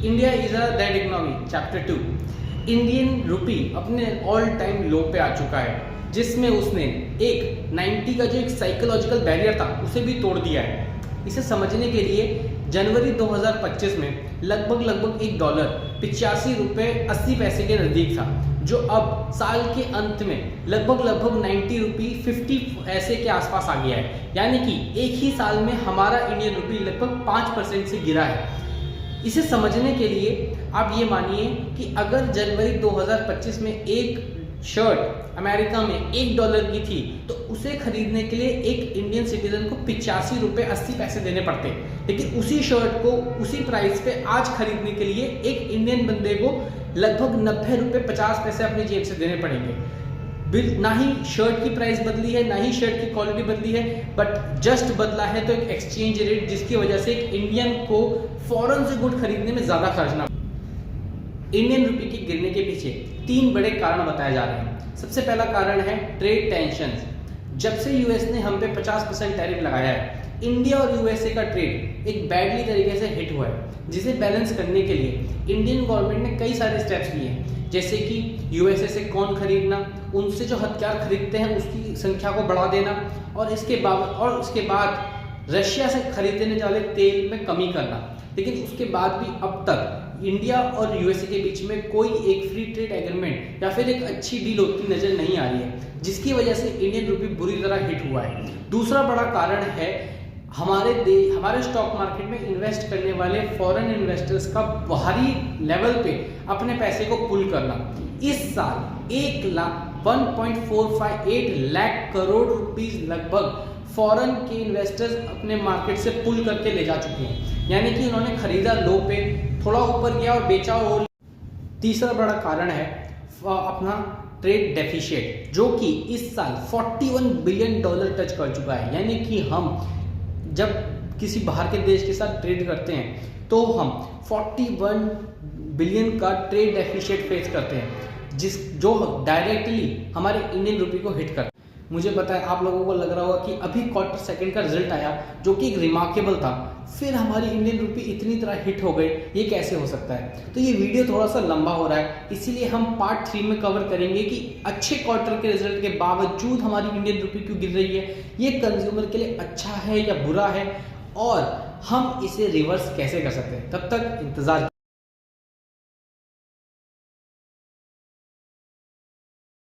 India is a dead economy chapter 2। Indian rupee अपने all time लो पे आ चुका है, जिसमें उसने एक 90 का जो एक साइकोलॉजिकल बैरियर था उसे भी तोड़ दिया है। इसे समझने के लिए जनवरी 2025 में लगभग एक डॉलर 85 रुपये 80 पैसे के नज़दीक था, जो अब साल के अंत में लगभग 90 रुपी 50 ऐसे के आसपास आ गया है। यानी कि एक ही साल में हमारा इंडियन रुपी लगभग 5% से गिरा है। इसे समझने के लिए आप ये मानिए कि अगर जनवरी 2025 में एक शर्ट अमेरिका में $1 की थी तो उसे खरीदने के लिए एक इंडियन सिटीजन को 85 रुपये 80 पैसे देने पड़ते, लेकिन उसी शर्ट को उसी प्राइस पे आज खरीदने के लिए एक इंडियन बंदे को लगभग 90 रुपये 50 पैसे अपनी जेब से देने पड़ेंगे। ना ही शर्ट की प्राइस बदली है, ना ही शर्ट की क्वालिटी बदली है, बट जस्ट बदला है तो एक एक्सचेंज रेट, जिसकी वजह से एक इंडियन को फॉरेन से गुड खरीदने में ज़्यादा खर्च ना। इंडियन रुपी के गिरने के पीछे 3 बड़े कारण बताए जा रहे हैं। सबसे पहला कारण है ट्रेड टेंशन। जब से यूएस ने हम पे 50% टैरिफ लगाया है, इंडिया और यूएसए का ट्रेड एक बैडली तरीके से हिट हुआ है, जिसे बैलेंस करने के लिए इंडियन गवर्नमेंट ने कई सारे स्टेप्स लिए हैं, जैसे कि यूएसए से कौन खरीदना, उनसे जो हथियार खरीदते हैं उसकी संख्या को बढ़ा देना, और इसके बाद रशिया से खरीदने वाले तेल में कमी करना। लेकिन उसके बाद भी अब तक इंडिया और यूएसए के बीच में कोई एक फ्री ट्रेड एग्रीमेंट या फिर एक अच्छी डील होती नजर नहीं आ रही है, जिसकी वजह से इंडियन रुपी बुरी तरह हिट हुआ है। दूसरा बड़ा कारण है हमारे स्टॉक मार्केट में इन्वेस्ट करने वाले फॉरेन इन्वेस्टर्स का बाहरी लेवल पे अपने पैसे को पुल करना। इस साल 1.458 लाख करोड़ रुपीस लगभग फॉरेन के इन्वेस्टर्स अपने मार्केट से पुल करके ले जा चुके हैं, यानी कि उन्होंने खरीदा लो पे, थोड़ा ऊपर गया और बेचा और। तीसरा बड़ा कारण है अपना ट्रेड डेफिशिएट, जो कि इस साल $41 बिलियन टच कर चुका है। यानी कि हम जब किसी बाहर के देश के साथ ट्रेड करते हैं तो हम 41 बिलियन का ट्रेड डेफिशिएट फेस करते हैं, जो डायरेक्टली हमारे इंडियन रुपी को हिट करता है। मुझे पता है आप लोगों को लग रहा होगा कि अभी क्वार्टर सेकंड का रिजल्ट आया जो कि एक रिमार्केबल था, फिर हमारी इंडियन रुपी इतनी तरह हिट हो गई, ये कैसे हो सकता है। तो ये वीडियो थोड़ा सा लंबा हो रहा है, इसीलिए हम पार्ट 3 में कवर करेंगे कि अच्छे क्वार्टर के रिजल्ट के बावजूद हमारी इंडियन रुपी क्यों गिर रही है, ये कंज्यूमर के लिए अच्छा है या बुरा है, और हम इसे रिवर्स कैसे कर सकते हैं। तब तक इंतजार